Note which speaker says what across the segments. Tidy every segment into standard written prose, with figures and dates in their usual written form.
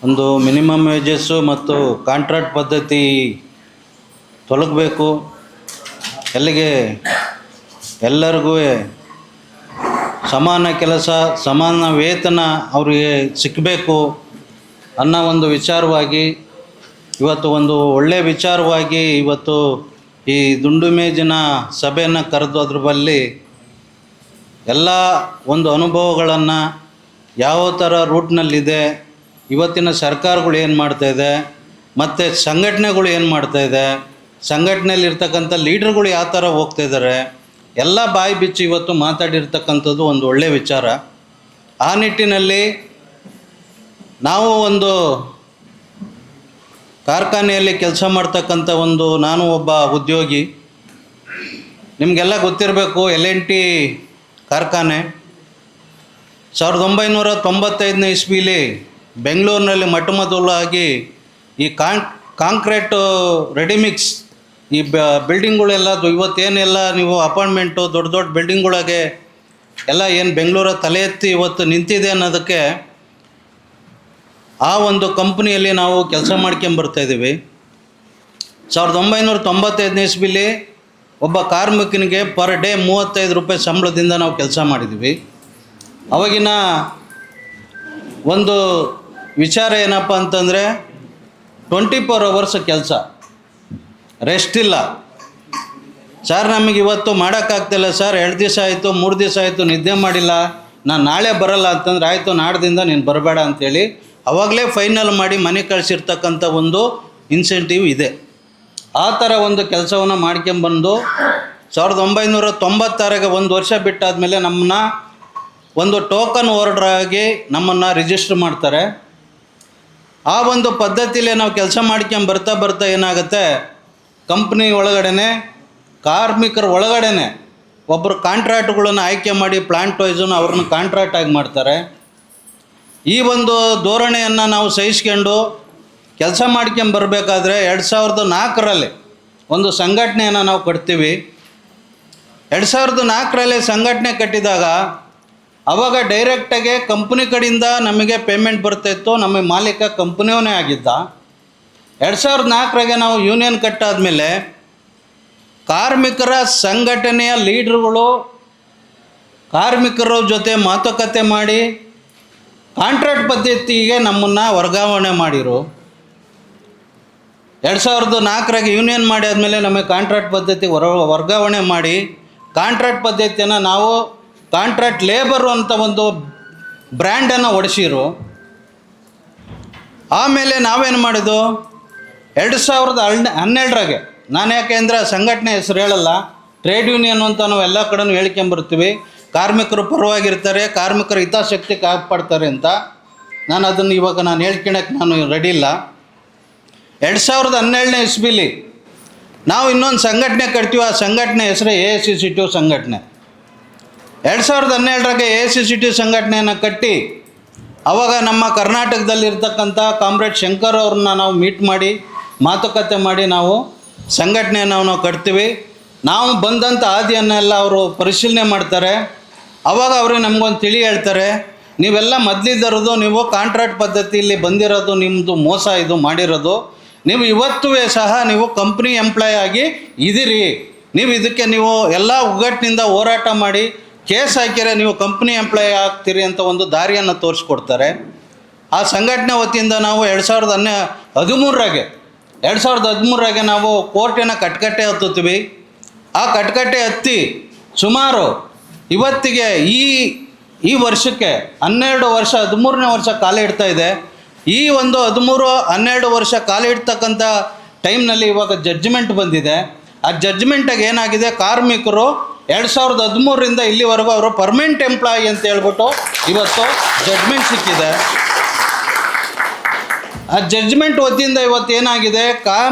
Speaker 1: ಒಂದು minimum wages ಮತ್ತು contract ಪದ್ಧತಿ ತೊಲಗಬೇಕು. ಎಲ್ಲಿಗೆ ಎಲ್ಲರಿಗೂ ಸಮಾನ ಕೆಲಸ ಸಮಾನ ವೇತನ ಅವರಿಗೆ ಸಿಕ್ಕಬೇಕು ಅನ್ನೋ ಒಂದು ವಿಚಾರವಾಗಿ ಇವತ್ತು ಒಂದು ಒಳ್ಳೆಯ ವಿಚಾರವಾಗಿ ಇವತ್ತು ಈ ದುಂಡು ಮೇಜಿನ ಸಭೆಯನ್ನು ಕರೆದು ಅದ್ರ ಬಳಿ ಎಲ್ಲ ಒಂದು ಅನುಭವಗಳನ್ನು ಯಾವ ಥರ ರೂಟ್ನಲ್ಲಿದೆ, ಇವತ್ತಿನ ಸರ್ಕಾರಗಳು ಏನು ಮಾಡ್ತಾಯಿದೆ ಮತ್ತು ಸಂಘಟನೆಗಳು ಏನು ಮಾಡ್ತಾಯಿದೆ, ಸಂಘಟನೆಯಲ್ಲಿರ್ತಕ್ಕಂಥ ಲೀಡ್ರ್ಗಳು ಯಾವ ಥರ ಹೋಗ್ತಾಯಿದ್ದಾರೆ, ಎಲ್ಲ ಬಾಯಿ ಬಿಚ್ಚಿ ಇವತ್ತು ಮಾತಾಡಿರ್ತಕ್ಕಂಥದ್ದು ಒಂದು ಒಳ್ಳೆಯ ವಿಚಾರ. ಆ ನಿಟ್ಟಿನಲ್ಲಿ ನಾವು ಒಂದು ಕಾರ್ಖಾನೆಯಲ್ಲಿ ಕೆಲಸ ಮಾಡ್ತಕ್ಕಂಥ ನಾನು ಒಬ್ಬ ಉದ್ಯೋಗಿ. ನಿಮಗೆಲ್ಲ ಗೊತ್ತಿರಬೇಕು, L&T ಕಾರ್ಖಾನೆ 1995ನೇ ಇಸ್ವಿಲಿ ಬೆಂಗಳೂರಿನಲ್ಲಿ ಮೊಟ್ಟಮೊದಲಾಗಿ ಈ ಕಾಂಕ್ರೀಟು ರೆಡಿಮಿಕ್ಸ್ ಈ ಬಿಲ್ಡಿಂಗ್ಗಳೆಲ್ಲ ಇವತ್ತೇನೆಲ್ಲ ನೀವು ಅಪಾರ್ಟ್ಮೆಂಟು ದೊಡ್ಡ ದೊಡ್ಡ ಬಿಲ್ಡಿಂಗ್ಗಳಿಗೆ ಎಲ್ಲ ಏನು ಬೆಂಗಳೂರ ತಲೆ ಎತ್ತಿ ಇವತ್ತು ನಿಂತಿದೆ ಅನ್ನೋದಕ್ಕೆ ಆ ಒಂದು ಕಂಪ್ನಿಯಲ್ಲಿ ನಾವು ಕೆಲಸ ಮಾಡ್ಕೊಂಬರ್ತಾಯಿದ್ದೀವಿ. 1995ನೇ ಇಸ್ವಿಲಿ ಒಬ್ಬ ಕಾರ್ಮಿಕನಿಗೆ ಪರ್ ಡೇ 35 ರೂಪಾಯಿ ಸಂಬಳದಿಂದ ನಾವು ಕೆಲಸ ಮಾಡಿದ್ವಿ. ಅವಾಗಿನ ಒಂದು ವಿಚಾರ ಏನಪ್ಪ ಅಂತಂದರೆ 24 ಅವರ್ಸ್ ಕೆಲಸ, ರೆಸ್ಟ್ ಇಲ್ಲ. ಸರ್ ನಮಗೆ ಇವತ್ತು ಮಾಡೋಕ್ಕಾಗ್ತಿಲ್ಲ ಸರ್, 2 ದಿವಸ ಆಯಿತು 3 ದಿವಸ ಆಯಿತು ನಿದ್ದೆ ಮಾಡಿಲ್ಲ, ನಾನು ನಾಳೆ ಬರಲ್ಲ ಅಂತಂದರೆ ಆಯಿತು ನಾಡ್ದಿಂದ ನೀನು ಬರಬೇಡ ಅಂಥೇಳಿ ಆವಾಗಲೇ ಫೈನಲ್ ಮಾಡಿ ಮನೆ ಕಳಿಸಿರ್ತಕ್ಕಂಥ ಒಂದು ಇನ್ಸೆಂಟಿವ್ ಇದೆ. ಆ ಥರ ಒಂದು ಕೆಲಸವನ್ನು ಮಾಡ್ಕೊಂಬಂದು 1996ಗೆ 1 ವರ್ಷ ಬಿಟ್ಟಾದಮೇಲೆ ನಮ್ಮನ್ನು ಒಂದು ಟೋಕನ್ ಆಗಿ ನಮ್ಮನ್ನು ರಿಜಿಸ್ಟರ್ ಮಾಡ್ತಾರೆ. ಆ ಒಂದು ಪದ್ಧತಿಲೇ ನಾವು ಕೆಲಸ ಮಾಡ್ಕೊಂಬರ್ತಾ ಬರ್ತಾ ಏನಾಗುತ್ತೆ, ಕಂಪ್ನಿ ಒಳಗಡೆ ಕಾರ್ಮಿಕರ ಒಳಗಡೆ ಒಬ್ಬರು ಕಾಂಟ್ರಾಕ್ಟ್ಗಳನ್ನು ಆಯ್ಕೆ ಮಾಡಿ ಪ್ಲಾಂಟ್ ವೈಸನ್ನು ಅವ್ರನ್ನ ಕಾಂಟ್ರಾಕ್ಟಾಗಿ ಮಾಡ್ತಾರೆ. ಈ ಒಂದು ಧೋರಣೆಯನ್ನು ನಾವು ಸಹಿಸ್ಕೊಂಡು ಕೆಲಸ ಮಾಡ್ಕೊಂಬರ್ಬೇಕಾದ್ರೆ 2004ರಲ್ಲಿ ಒಂದು ಸಂಘಟನೆಯನ್ನು ನಾವು ಕಟ್ತೀವಿ. 2004ರಲ್ಲಿ ಸಂಘಟನೆ ಕಟ್ಟಿದಾಗ ಆವಾಗ ಡೈರೆಕ್ಟಾಗೆ ಕಂಪ್ನಿ ಕಡೆಯಿಂದ ನಮಗೆ ಪೇಮೆಂಟ್ ಬರ್ತಾಯಿತ್ತು. ನಮ್ಮ ಮಾಲೀಕ ಕಂಪ್ನಿಯವನೇ ಆಗಿದ್ದ. 2004ರಾಗೆ ನಾವು ಯೂನಿಯನ್ ಕಟ್ಟಾದಮೇಲೆ ಕಾರ್ಮಿಕರ ಸಂಘಟನೆಯ ಲೀಡ್ರುಗಳು ಕಾರ್ಮಿಕರ ಜೊತೆ ಮಾತುಕತೆ ಮಾಡಿ ಕಾಂಟ್ರಾಕ್ಟ್ ಪದ್ಧತಿಗೆ ನಮ್ಮನ್ನು ವರ್ಗಾವಣೆ ಮಾಡಿರು. 2004ರಾಗೆ ಯೂನಿಯನ್ ಮಾಡಿ ಆದಮೇಲೆ ನಮಗೆ ಕಾಂಟ್ರಾಕ್ಟ್ ಪದ್ಧತಿ ವರ್ಗಾವಣೆ ಮಾಡಿ ಕಾಂಟ್ರಾಕ್ಟ್ ಪದ್ಧತಿಯನ್ನು ನಾವು ಕಾಂಟ್ರಾಕ್ಟ್ ಲೇಬರು ಅಂತ ಒಂದು ಬ್ರ್ಯಾಂಡನ್ನು ಹೊಡೆಸಿರು. ಆಮೇಲೆ ನಾವೇನು ಮಾಡಿದ್ದು 2012ರಾಗೆ, ನಾನು ಯಾಕೆಂದರೆ ಸಂಘಟನೆ ಹೆಸರು ಹೇಳಲ್ಲ, ಟ್ರೇಡ್ ಯೂನಿಯನ್ ಅಂತ ನಾವು ಎಲ್ಲ ಕಡೆನೂ ಹೇಳ್ಕೊಂಬರ್ತೀವಿ. ಕಾರ್ಮಿಕರು ಪರವಾಗಿರ್ತಾರೆ, ಕಾರ್ಮಿಕರ ಹಿತಾಸಕ್ತಿ ಕಾಪಾಡ್ತಾರೆ ಅಂತ. ನಾನು ಅದನ್ನು ಇವಾಗ ಹೇಳ್ಕೊಳಕ್ಕೆ ನಾನು ರೆಡಿ ಇಲ್ಲ. 2012ನೇ ಇಸ್ವಿಲಿ ನಾವು ಇನ್ನೊಂದು ಸಂಘಟನೆ ಕಟ್ತೀವಿ. ಆ ಸಂಘಟನೆ ಹೆಸರು AICCTU ಸಂಘಟನೆ. 2012ರಾಗೆ AICCTU ಸಂಘಟನೆಯನ್ನು ಕಟ್ಟಿ ಆವಾಗ ನಮ್ಮ ಕರ್ನಾಟಕದಲ್ಲಿರ್ತಕ್ಕಂಥ ಕಾಮ್ರೇಡ್ ಶಂಕರ್ ಅವ್ರನ್ನ ನಾವು ಮೀಟ್ ಮಾಡಿ ಮಾತುಕತೆ ಮಾಡಿ ನಾವು ಸಂಘಟನೆಯನ್ನು ನಾವು ಕಟ್ತೀವಿ. ನಾವು ಬಂದಂಥ ಹಾದಿಯನ್ನೆಲ್ಲ ಅವರು ಪರಿಶೀಲನೆ ಮಾಡ್ತಾರೆ. ಆವಾಗ ಅವರು ನಮಗೊಂದು ತಿಳಿ ಹೇಳ್ತಾರೆ, ನೀವೆಲ್ಲ ಮೊದಲಿದ್ದರದು ನೀವು ಕಾಂಟ್ರಾಕ್ಟ್ ಪದ್ಧತಿಯಲ್ಲಿ ಬಂದಿರೋದು ನಿಮ್ಮದು ಮೋಸ ಇದು ಮಾಡಿರೋದು. ನೀವು ಇವತ್ತೂ ಸಹ ನೀವು ಕಂಪ್ನಿ ಎಂಪ್ಲಾಯ್ ಆಗಿ ಇದ್ದೀರಿ. ನೀವು ಇದಕ್ಕೆ ನೀವು ಎಲ್ಲ ಒಗ್ಗಟ್ಟಿನಿಂದ ಹೋರಾಟ ಮಾಡಿ ಕೇಸ್ ಹಾಕಿರೆ ನೀವು ಕಂಪ್ನಿ ಎಂಪ್ಲಾಯ್ ಆಗ್ತೀರಿ ಅಂತ ಒಂದು ದಾರಿಯನ್ನು ತೋರಿಸ್ಕೊಡ್ತಾರೆ. ಆ ಸಂಘಟನೆ ವತಿಯಿಂದ ನಾವು 2013ರಾಗೆ ನಾವು ಕೋರ್ಟಿನ ಕಟ್ಕಟ್ಟೆ ಹತ್ತುತ್ತೀವಿ. ಆ ಕಟ್ಕಟ್ಟೆ ಹತ್ತಿ ಸುಮಾರು ಇವತ್ತಿಗೆ ಈ ವರ್ಷಕ್ಕೆ 12 ವರ್ಷ 13ನೇ ವರ್ಷ ಕಾಲ ಇಡ್ತಾ ಇದೆ. ಈ ಒಂದು 13-12 ವರ್ಷ ಕಾಲ ಇಡ್ತಕ್ಕಂಥ ಟೈಮ್ನಲ್ಲಿ ಇವಾಗ ಜಡ್ಜ್ಮೆಂಟ್ ಬಂದಿದೆ. ಆ ಜಡ್ಜ್ಮೆಂಟಾಗಿ ಏನಾಗಿದೆ, ಕಾರ್ಮಿಕರು 2013ರಿಂದ ಇಲ್ಲಿವರೆಗೂ ಅವರು ಪರ್ಮನೆಂಟ್ ಎಂಪ್ಲಾಯಿ ಅಂತ ಹೇಳ್ಬಿಟ್ಟು ಇವತ್ತು ಜಡ್ಜ್ಮೆಂಟ್ ಸಿಕ್ಕಿದೆ. ಆ ಜಡ್ಜ್ಮೆಂಟ್ ವತಿಯಿಂದ ಇವತ್ತು ಏನಾಗಿದೆ,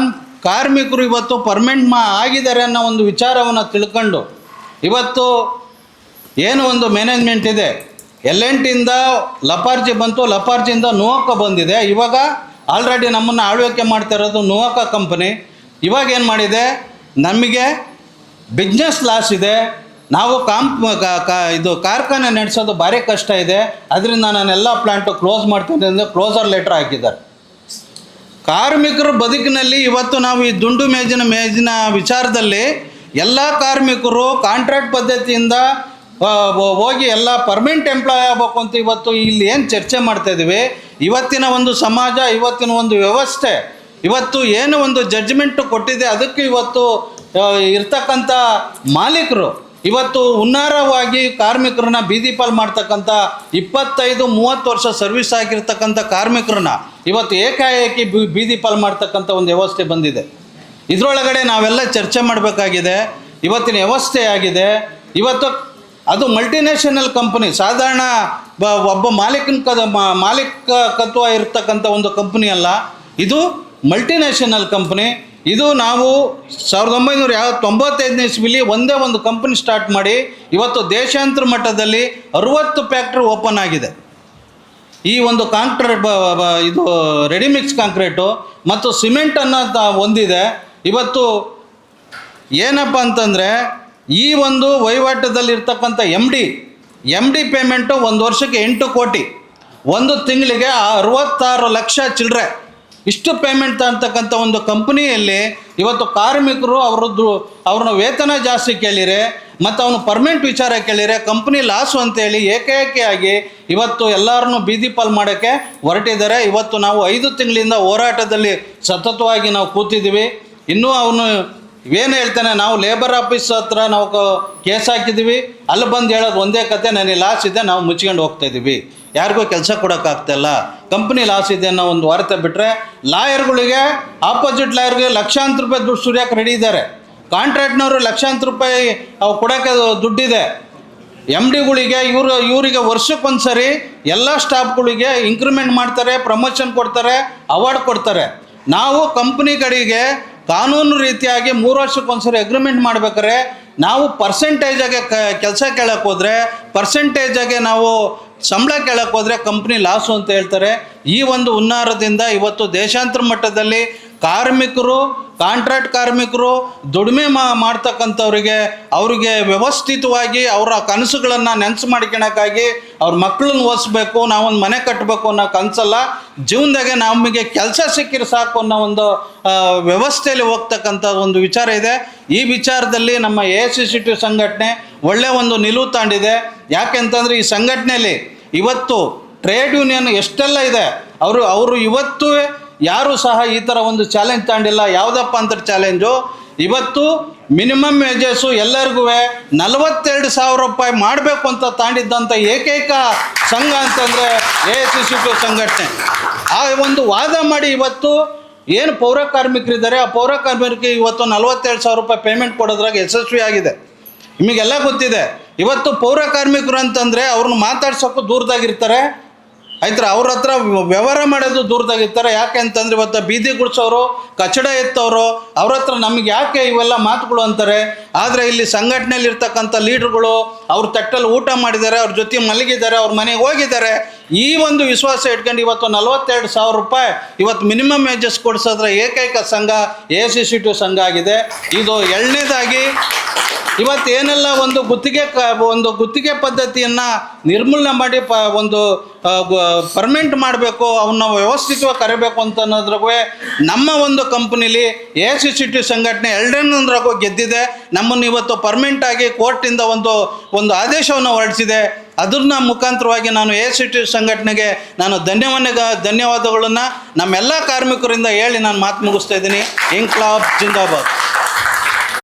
Speaker 1: ಕಾರ್ಮಿಕರು ಇವತ್ತು ಪರ್ಮನೆಂಟ್ ಆಗಿದ್ದಾರೆ ಅನ್ನೋ ಒಂದು ವಿಚಾರವನ್ನು ತಿಳ್ಕೊಂಡು ಇವತ್ತು ಏನು ಒಂದು ಮ್ಯಾನೇಜ್ಮೆಂಟ್ ಇದೆ, L&Tಯಿಂದ ಲಪಾರ್ಜಿ ಬಂತು, ಲಪಾರ್ಜಿಯಿಂದ ನುವಾಕ ಬಂದಿದೆ. ಇವಾಗ ಆಲ್ರೆಡಿ ನಮ್ಮನ್ನು ಆಳ್ವಿಕೆ ಮಾಡ್ತಾ ಇರೋದು ನುವಾಕ ಕಂಪನಿ. ಇವಾಗ ಏನು ಮಾಡಿದೆ, ನಮಗೆ ಬಿಸ್ನೆಸ್ ಲಾಸ್ ಇದೆ, ನಾವು ಇದು ಕಾರ್ಖಾನೆ ನಡೆಸೋದು ಭಾರಿ ಕಷ್ಟ ಇದೆ, ಅದರಿಂದ ನಾನೆಲ್ಲ ಪ್ಲಾಂಟು ಕ್ಲೋಸ್ ಮಾಡ್ತೀನಿ ಅಂದರೆ ಕ್ಲೋಸರ್ ಲೆಟ್ರ್ ಹಾಕಿದ್ದಾರೆ. ಕಾರ್ಮಿಕರ ಬದುಕಿನಲ್ಲಿ ಇವತ್ತು ನಾವು ಈ ದುಂಡು ಮೇಜಿನ ವಿಚಾರದಲ್ಲಿ ಎಲ್ಲ ಕಾರ್ಮಿಕರು ಕಾಂಟ್ರಾಕ್ಟ್ ಪದ್ಧತಿಯಿಂದ ಹೋಗಿ ಎಲ್ಲ ಪರ್ಮನೆಂಟ್ ಎಂಪ್ಲಾಯ್ ಆಗಬೇಕು ಅಂತ ಇವತ್ತು ಇಲ್ಲಿ ಏನು ಚರ್ಚೆ ಮಾಡ್ತಾಯಿದ್ದೀವಿ. ಇವತ್ತಿನ ಒಂದು ಸಮಾಜ, ಇವತ್ತಿನ ಒಂದು ವ್ಯವಸ್ಥೆ, ಇವತ್ತು ಏನು ಒಂದು ಜಡ್ಜ್ಮೆಂಟು ಕೊಟ್ಟಿದೆ, ಅದಕ್ಕೆ ಇವತ್ತು ಇರ್ತಕ್ಕಂಥ ಮಾಲೀಕರು ಇವತ್ತು ಹುನ್ನಾರವಾಗಿ ಕಾರ್ಮಿಕರನ್ನ ಬೀದಿ ಪಾಲು ಮಾಡ್ತಕ್ಕಂಥ 25-30 ವರ್ಷ ಸರ್ವಿಸ್ ಆಗಿರ್ತಕ್ಕಂಥ ಕಾರ್ಮಿಕರನ್ನ ಇವತ್ತು ಏಕಾಏಕಿ ಬೀದಿ ಪಾಲು ಮಾಡ್ತಕ್ಕಂಥ ಒಂದು ವ್ಯವಸ್ಥೆ ಬಂದಿದೆ. ಇದರೊಳಗಡೆ ನಾವೆಲ್ಲ ಚರ್ಚೆ ಮಾಡಬೇಕಾಗಿದೆ. ಇವತ್ತಿನ ವ್ಯವಸ್ಥೆ ಆಗಿದೆ, ಇವತ್ತು ಅದು ಮಲ್ಟಿನ್ಯಾಷನಲ್ ಕಂಪನಿ, ಸಾಧಾರಣ ಒಬ್ಬ ಮಾಲೀಕತ್ವ ಇರ್ತಕ್ಕಂಥ ಒಂದು ಕಂಪನಿ ಅಲ್ಲ, ಇದು ಮಲ್ಟಿನ್ಯಾಷನಲ್ ಕಂಪನಿ. ಇದು ನಾವು 1995ನೇ ಇಸ್ವಿಲಿ ಒಂದೇ ಒಂದು ಕಂಪನಿ ಸ್ಟಾರ್ಟ್ ಮಾಡಿ ಇವತ್ತು ದೇಶಾಂತರ ಮಟ್ಟದಲ್ಲಿ 60 ಫ್ಯಾಕ್ಟ್ರಿ ಓಪನ್ ಆಗಿದೆ. ಈ ಒಂದು ಇದು ರೆಡಿಮಿಕ್ಸ್ ಕಾಂಕ್ರೀಟು ಮತ್ತು ಸಿಮೆಂಟನ್ನು ಹೊಂದಿದೆ. ಇವತ್ತು ಏನಪ್ಪ ಅಂತಂದರೆ ಈ ಒಂದು ವಹಿವಾಟದಲ್ಲಿರ್ತಕ್ಕಂಥ ಎಮ್ ಡಿ ಪೇಮೆಂಟು ಒಂದು ವರ್ಷಕ್ಕೆ 8 ಕೋಟಿ, ಒಂದು ತಿಂಗಳಿಗೆ 66 ಲಕ್ಷ ಚಿಲ್ಲರೆ, ಇಷ್ಟು ಪೇಮೆಂಟ್ ಅಂತಕ್ಕಂಥ ಒಂದು ಕಂಪ್ನಿಯಲ್ಲಿ ಇವತ್ತು ಕಾರ್ಮಿಕರು ಅವ್ರನ್ನ ವೇತನ ಜಾಸ್ತಿ ಕೇಳಿರೆ ಮತ್ತು ಅವನು ಪರ್ಮನೆಂಟ್ ವಿಚಾರ ಕೇಳಿರೆ ಕಂಪ್ನಿ ಲಾಸು ಅಂತೇಳಿ ಏಕಾಏಕಿಯಾಗಿ ಇವತ್ತು ಎಲ್ಲರನ್ನೂ ಬೀದಿ ಪಾಲು ಮಾಡೋಕ್ಕೆ ಹೊರಟಿದ್ದಾರೆ. ಇವತ್ತು ನಾವು 5 ತಿಂಗಳಿಂದ ಹೋರಾಟದಲ್ಲಿ ಸತತವಾಗಿ ನಾವು ಕೂತಿದ್ದೀವಿ. ಇನ್ನೂ ಅವನು ಏನು ಹೇಳ್ತಾನೆ, ನಾವು ಲೇಬರ್ ಆಫೀಸ್ ಹತ್ರ ನಾವು ಕೇಸ್ ಹಾಕಿದ್ದೀವಿ, ಅಲ್ಲಿ ಬಂದು ಹೇಳೋದು ಒಂದೇ ಕತೆ, ನನಗೆ ಲಾಸ್ ಇದೆ, ನಾವು ಮುಚ್ಕೊಂಡು ಹೋಗ್ತಾಯಿದ್ದೀವಿ, ಯಾರಿಗೂ ಕೆಲಸ ಕೊಡೋಕ್ಕಾಗ್ತಾಯಿಲ್ಲ, ಕಂಪ್ನಿ ಲಾಸ್ ಇದೆ ಅನ್ನೋ ಒಂದು ವಾರ್ತೆ ಬಿಟ್ಟರೆ ಲಾಯರ್ಗಳಿಗೆ, ಆಪೋಸಿಟ್ ಲಾಯರ್ಗೆ ಲಕ್ಷಾಂತರ ರೂಪಾಯಿ ದುಡ್ಡು ಸುರಿಯೋಕೆ ರೆಡಿ ಇದ್ದಾರೆ. ಕಾಂಟ್ರಾಕ್ಟ್ನವರು ಲಕ್ಷಾಂತರ ರೂಪಾಯಿ ಅವು ಕೊಡೋಕ್ಕೆ ದುಡ್ಡಿದೆ. ಎಮ್ ಡಿಗಳಿಗೆ ಇವರಿಗೆ ವರ್ಷಕ್ಕೊಂದು ಸರಿ ಎಲ್ಲ ಸ್ಟಾಫ್ಗಳಿಗೆ ಇಂಕ್ರಿಮೆಂಟ್ ಮಾಡ್ತಾರೆ, ಪ್ರಮೋಷನ್ ಕೊಡ್ತಾರೆ, ಅವಾರ್ಡ್ ಕೊಡ್ತಾರೆ. ನಾವು ಕಂಪ್ನಿ ಕಡೆಗೆ ಕಾನೂನು ರೀತಿಯಾಗಿ 3 ವರ್ಷಕ್ಕೊಂದ್ಸರಿ ಅಗ್ರಿಮೆಂಟ್ ಮಾಡ್ಬೇಕಾದ್ರೆ ನಾವು ಪರ್ಸೆಂಟೇಜಾಗೆ ಕೆಲಸ ಕೇಳಕ್ಕೆ ಹೋದರೆ, ಪರ್ಸೆಂಟೇಜಾಗೆ ನಾವು ಸಂಬಳ ಕೇಳಕ್ಕೆ ಹೋದರೆ ಕಂಪ್ನಿ ಲಾಸು ಅಂತ ಹೇಳ್ತಾರೆ. ಈ ಒಂದು ಹುನ್ನಾರದಿಂದ ಇವತ್ತು ದೇಶಾಂತರ ಮಟ್ಟದಲ್ಲಿ ಕಾರ್ಮಿಕರು, ಕಾಂಟ್ರಾಕ್ಟ್ ಕಾರ್ಮಿಕರು, ದುಡಿಮೆ ಅವ್ರಿಗೆ ವ್ಯವಸ್ಥಿತವಾಗಿ ಅವರ ಕನಸುಗಳನ್ನು ನೆನಸು ಮಾಡ್ಕೊಳಕ್ಕಾಗಿ ಅವ್ರ ಮಕ್ಕಳನ್ನ ಓದಿಸ್ಬೇಕು, ನಾವೊಂದು ಮನೆ ಕಟ್ಟಬೇಕು ಅನ್ನೋ ಕನಸಲ್ಲ, ಜೀವನದಾಗೆ ನಮಗೆ ಕೆಲಸ ಸಿಕ್ಕಿದ್ರೆ ಸಾಕು ಅನ್ನೋ ಒಂದು ವ್ಯವಸ್ಥೆಯಲ್ಲಿ ಹೋಗ್ತಕ್ಕಂಥ ಒಂದು ವಿಚಾರ ಇದೆ. ಈ ವಿಚಾರದಲ್ಲಿ ನಮ್ಮ AICCT ಸಂಘಟನೆ ಒಳ್ಳೆಯ ಒಂದು ನಿಲುವು ತಾಂಡಿದೆ. ಯಾಕೆಂತಂದರೆ ಈ ಸಂಘಟನೆಯಲ್ಲಿ ಇವತ್ತು ಟ್ರೇಡ್ ಯೂನಿಯನ್ ಎಷ್ಟೆಲ್ಲ ಇದೆ, ಅವರು ಇವತ್ತು ಯಾರೂ ಸಹ ಈ ಥರ ಒಂದು ಚಾಲೆಂಜ್ ತಾಂಡಿಲ್ಲ. ಯಾವುದಪ್ಪ ಅಂತ ಚಾಲೆಂಜು, ಇವತ್ತು ಮಿನಿಮಮ್ ವೇಜಸ್ಸು ಎಲ್ಲರಿಗೂ 42,000 ರೂಪಾಯಿ ಮಾಡಬೇಕು ಅಂತ ತಾಂಡಿದ್ದಂಥ ಏಕೈಕ ಸಂಘ ಅಂತಂದರೆ AICCT ಸಂಘಟನೆ. ಆ ಒಂದು ವಾದ ಮಾಡಿ ಇವತ್ತು ಏನು ಪೌರ ಕಾರ್ಮಿಕರಿದ್ದಾರೆ, ಆ ಪೌರ ಕಾರ್ಮಿಕರಿಗೆ ಇವತ್ತು 47,000 ರೂಪಾಯಿ ಪೇಮೆಂಟ್ ಕೊಡೋದ್ರಾಗ ಯಶಸ್ವಿಯಾಗಿದೆ. ನಿಮಗೆಲ್ಲ ಗೊತ್ತಿದೆ. ಇವತ್ತು ಪೌರ ಕಾರ್ಮಿಕರು ಅಂತಂದರೆ ಅವ್ರನ್ನ ಮಾತಾಡ್ಸೋಕ್ಕೂ ದೂರದಾಗಿರ್ತಾರೆ, ಆಯ್ತು, ಅವ್ರ ಹತ್ರ ವ್ಯವಹಾರ ಮಾಡೋದು ದೂರದಾಗಿರ್ತಾರೆ. ಯಾಕೆ ಅಂತಂದರೆ ಇವತ್ತು ಬೀದಿ ಗುಡಿಸೋರು, ಕಚಡ ಎತ್ತವರು, ಅವ್ರ ಹತ್ರ ನಮಗೆ ಯಾಕೆ ಇವೆಲ್ಲ ಮಾತುಗಳು ಅಂತಾರೆ. ಆದರೆ ಇಲ್ಲಿ ಸಂಘಟನೆಯಲ್ಲಿ ಇರ್ತಕ್ಕಂಥ ಲೀಡ್ರುಗಳು ಅವ್ರ ತಟ್ಟಲ್ಲಿ ಊಟ ಮಾಡಿದ್ದಾರೆ, ಅವ್ರ ಜೊತೆ ಮಲಗಿದ್ದಾರೆ, ಅವ್ರ ಮನೆಗೆ ಹೋಗಿದ್ದಾರೆ. ಈ ಒಂದು ವಿಶ್ವಾಸ ಇಟ್ಕೊಂಡು ಇವತ್ತು 42,000 ರೂಪಾಯಿ ಇವತ್ತು ಮಿನಿಮಮ್ ವೇಜಸ್ ಕೊಡಿಸೋದ್ರ ಏಕೈಕ ಸಂಘ AICCT ಸಂಘ ಆಗಿದೆ. ಇದು ಎರಡನೇದಾಗಿ ಇವತ್ತು ಏನೆಲ್ಲ ಒಂದು ಗುತ್ತಿಗೆ ಪದ್ಧತಿಯನ್ನು ನಿರ್ಮೂಲನೆ ಮಾಡಿ ಒಂದು ಪರ್ಮನೆಂಟ್ ಮಾಡಬೇಕು, ಅವನ್ನ ವ್ಯವಸ್ಥಿತವಾಗಿ ಕರಿಬೇಕು ಅಂತ ಅನ್ನೋದ್ರಾಗೂ ನಮ್ಮ ಒಂದು ಕಂಪ್ನಿಲಿ AICCT ಸಂಘಟನೆ ಎರಡನೇದ್ರಾಗೂ ಗೆದ್ದಿದೆ. ನಮ್ಮನ್ನು ಇವತ್ತು ಪರ್ಮನೆಂಟಾಗಿ ಕೋರ್ಟಿಂದ ಒಂದು ಆದೇಶವನ್ನು ಹೊರಡಿಸಿದೆ. ಅದನ್ನ ಮುಖಾಂತರವಾಗಿ ನಾನು AICCT ಸಂಘಟನೆಗೆ ನಾನು ಧನ್ಯವಾದಗಳನ್ನು ನಮ್ಮೆಲ್ಲ ಕಾರ್ಮಿಕರಿಂದ ಹೇಳಿ ನಾನು ಮಾತು ಮುಗಿಸ್ತಾ ಇದ್ದೀನಿ. ಇನ್ಕ್ಲಾಬ್ ಜಿಂದಾಬಾದ್.